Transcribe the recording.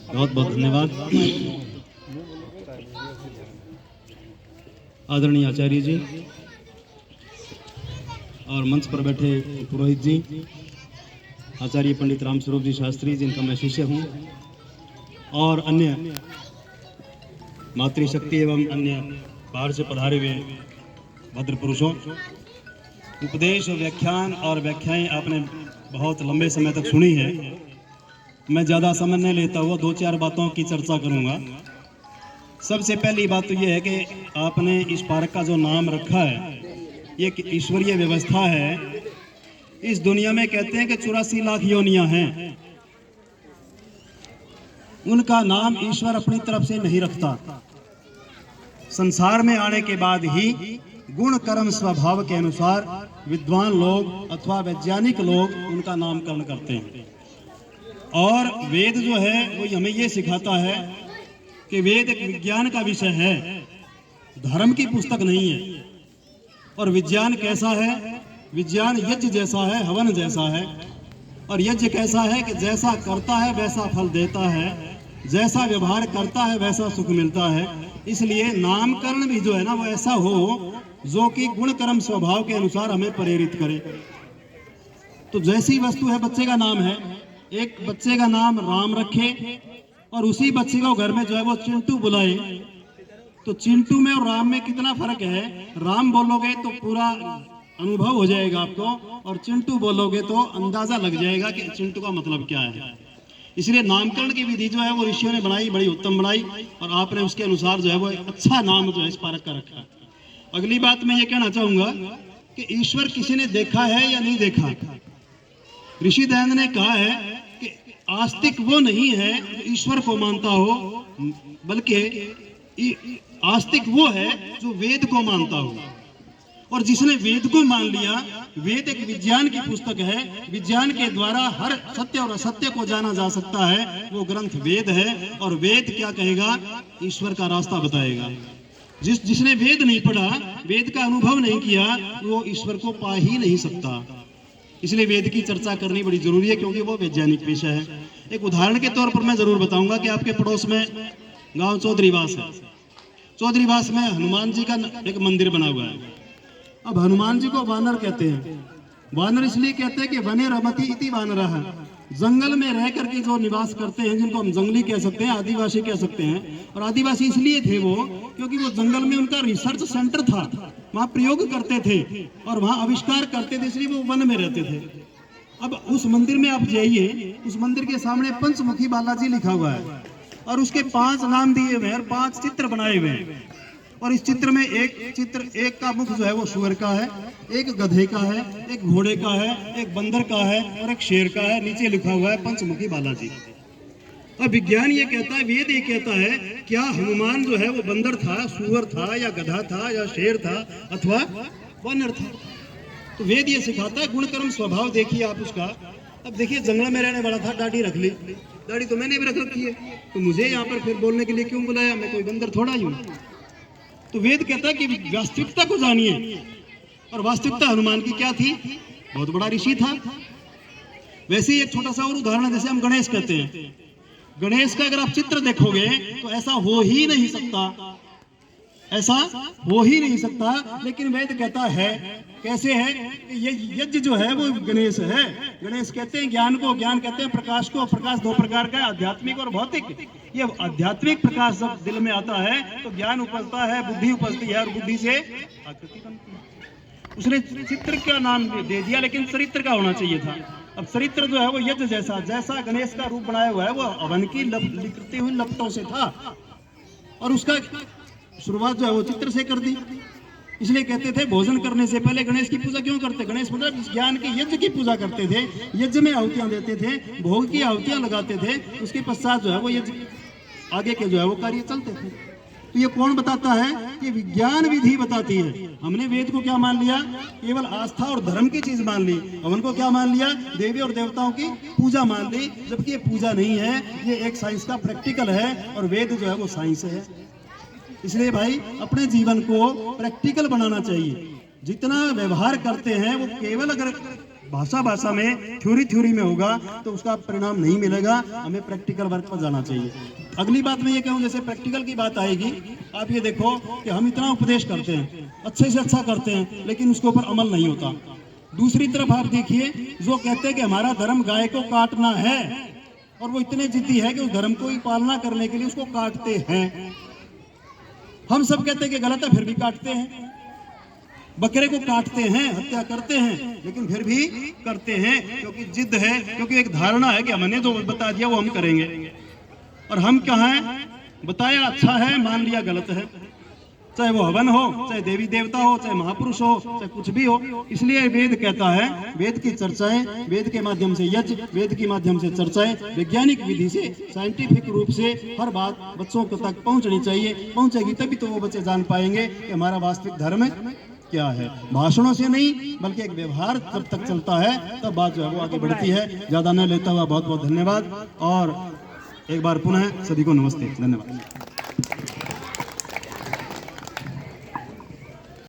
बहुत बहुत धन्यवाद। आदरणीय आचार्य जी और मंच पर बैठे पुरोहित जी, आचार्य पंडित रामस्वरूप जी शास्त्री जिनका मैं शिष्य हूँ, और अन्य मातृशक्ति एवं अन्य बाहर से पधारे हुए भद्र पुरुषों, उपदेश व्याख्यान और व्याख्याएं आपने बहुत लंबे समय तक सुनी है। मैं ज़्यादा समय नहीं लेता हुआ 2-4 बातों की चर्चा करूंगा। सबसे पहली बात तो ये है कि आपने इस पार्क का जो नाम रखा है, ये एक ईश्वरीय व्यवस्था है। इस दुनिया में कहते हैं कि 84 लाख योनियां हैं, उनका नाम ईश्वर अपनी तरफ से नहीं रखता। संसार में आने के बाद ही गुण कर्म स्वभाव के अनुसार विद्वान लोग अथवा वैज्ञानिक लोग उनका नामकरण करते हैं। और वेद जो है वो हमें ये सिखाता है कि वेद एक विज्ञान का विषय है, धर्म की पुस्तक नहीं है। और विज्ञान कैसा है? विज्ञान यज्ञ जैसा है, हवन जैसा है। और यज्ञ कैसा है कि जैसा करता है वैसा फल देता है, जैसा व्यवहार करता है वैसा सुख मिलता है। इसलिए नामकरण भी जो है ना वो ऐसा हो जो कि गुण कर्म स्वभाव के अनुसार हमें प्रेरित करे। तो जैसी वस्तु है, बच्चे का नाम है, एक बच्चे का नाम राम रखे और उसी बच्चे को घर में जो है वो चिंटू बुलाए, तो चिंटू में और राम में कितना फर्क है? राम बोलोगे तो पूरा अनुभव हो जाएगा आपको, और चिंटू बोलोगे तो अंदाजा लग जाएगा कि चिंटू का मतलब क्या है। इसलिए नामकरण की विधि जो है वो ऋषियों ने बनाई, बड़ी उत्तम बनाई, और आपने उसके अनुसार जो है वो अच्छा नाम जो है इस पार्क का रखा। अगली बात मैं ये कहना चाहूंगा कि ईश्वर किसी ने देखा है या नहीं देखा? ऋषि दयानंद ने कहा है कि आस्तिक वो नहीं है जो ईश्वर को मानता हो, बल्कि आस्तिक वो है जो वेद को मानता हो। और जिसने वेद को मान लिया, वेद एक विज्ञान की पुस्तक है, विज्ञान के द्वारा हर सत्य और असत्य को जाना जा सकता है, वो ग्रंथ वेद है। और वेद क्या कहेगा? ईश्वर का रास्ता बताएगा। जिसने वेद नहीं पढ़ा, वेद का अनुभव नहीं किया, वो ईश्वर को पा ही नहीं सकता। इसलिए वेद की चर्चा करनी बड़ी जरूरी है, क्योंकि वो वैज्ञानिक पेशा है। एक उदाहरण के तौर पर मैं जरूर बताऊंगा कि आपके पड़ोस में गांव चौधरीवास है। चौधरीवास में हनुमान जी का एक मंदिर बना हुआ है। अब हनुमान जी को वानर कहते हैं। वानर इसलिए कहते हैं कि वने रमति इति वानरः, जंगल में रह करके जो निवास करते हैं, जिनको हम जंगली कह सकते हैं, आदिवासी कह सकते हैं। और आदिवासी इसलिए थे वो क्योंकि वो जंगल में उनका रिसर्च सेंटर था, वहाँ प्रयोग करते थे और वहाँ आविष्कार करते थे, इसलिए वो वन में रहते थे। अब उस मंदिर में आप जाइए, उस मंदिर के सामने पंचमुखी बालाजी लिखा हुआ है और उसके 5 नाम दिए हुए हैं और 5 चित्र बनाए हुए हैं। और इस चित्र में एक का मुख जो है वो शुअर का है, एक गधे का है, एक घोड़े का है, एक बंदर का है और एक शेर का है। नीचे लिखा हुआ है पंचमुखी बालाजी। अब विज्ञान ये कहता है, वेद ये कहता है, क्या हनुमान जो है वो बंदर था, सुअर था, या गधा था, या शेर था, अथवा वानर था? तो वेद ये सिखाता है गुण कर्म स्वभाव देखिए आप उसका। अब देखिए, जंगल में रहने वाला था, दाढ़ी रख ली, दाढ़ी तो मैंने भी रख रखी है, तो मुझे यहाँ पर फिर बोलने के लिए क्यों बुलाया? मैं कोई बंदर थोड़ा ही हूँ। तो वेद कहता है कि वास्तविकता को जानिए। और वास्तविकता हनुमान की क्या थी? बहुत बड़ा ऋषि था। वैसे ही एक छोटा सा और उदाहरण है, जैसे हम गणेश कहते हैं। गणेश का अगर आप चित्र देखोगे तो ऐसा हो ही नहीं सकता, ऐसा हो ही नहीं सकता। लेकिन वेद कहता है, कैसे है? ये यज्ञ जो है वो गणेश है। गणेश कहते हैं ज्ञान को, ज्ञान कहते हैं प्रकाश को। प्रकाश 2 प्रकार का है, आध्यात्मिक और भौतिक। ये आध्यात्मिक प्रकाश जब दिल में आता है तो ज्ञान उपजता है, बुद्धि उपजती है, और बुद्धि से आकृति बनती है। उसने चित्र का नाम दे दिया, लेकिन चरित्र का होना चाहिए था। अब चरित्र जो है वो यज्ञ जैसा गणेश का रूप बनाया हुआ है, वो हवन की लिपटी हुई लपटों से था, और उसका शुरुआत जो है वो चित्र से कर दी। इसलिए कहते थे भोजन करने से पहले गणेश की पूजा क्यों करते? गणेश मतलब ज्ञान के यज्ञ की पूजा करते थे, यज्ञ में आहुतियां देते थे, भोग की आहुतियां लगाते थे। उसके पश्चात जो है वो यज्ञ आगे के जो है वो कार्य चलते थे। तो ये कौन बताता है? ये विज्ञान विधि बताती है। हमने वेद को क्या मान लिया? केवल आस्था और धर्म की चीज मान ली। हवन को क्या मान लिया? देवी और देवताओं की पूजा मान ली, जबकि ये पूजा नहीं है, ये एक साइंस का प्रैक्टिकल है, और वेद जो है वो साइंस है। इसलिए भाई अपने जीवन को प्रैक्टिकल बनाना चाहिए। जितना व्यवहार करते हैं वो केवल अगर भाषा भाषा में थ्योरी में होगा तो उसका परिणाम नहीं मिलेगा। हमें प्रैक्टिकल वर्क पर जाना चाहिए। अगली बात मैं ये कहूँ, जैसे प्रैक्टिकल की बात आएगी, आप ये देखो कि हम इतना उपदेश करते हैं, अच्छे से अच्छा करते हैं, लेकिन उसके ऊपर अमल नहीं होता। दूसरी तरफ आप देखिए, जो कहते हैं कि हमारा धर्म गाय को काटना है, और वो इतने जिद्दी है कि उस धर्म को ही पालना करने के लिए उसको काटते हैं। हम सब कहते हैं कि गलत है, फिर भी काटते हैं। बकरे को काटते हैं, हत्या करते हैं, लेकिन फिर भी करते हैं, क्योंकि जिद है, क्योंकि एक धारणा है कि हमने जो बता दिया वो हम करेंगे। और हम क्या हैं, बताया अच्छा है, मान लिया गलत है। चाहे वो हवन हो, चाहे देवी देवता हो, चाहे महापुरुष हो, चाहे कुछ भी हो। इसलिए वेद कहता है, वेद की चर्चाएं, वेद के माध्यम से यज्ञ, वेद के माध्यम से चर्चाएं, वैज्ञानिक विधि से, साइंटिफिक रूप से हर बात बच्चों तक पहुंचनी चाहिए। पहुंचेगी तभी तो वो बच्चे जान पाएंगे कि हमारा वास्तविक धर्म क्या है। भाषणों से नहीं, बल्कि एक व्यवहार जब तक चलता है तब बात जो है वो आगे बढ़ती है। ज्यादा न लेता हुआ बहुत बहुत धन्यवाद, और एक बार पुनः सभी को नमस्ते, धन्यवाद।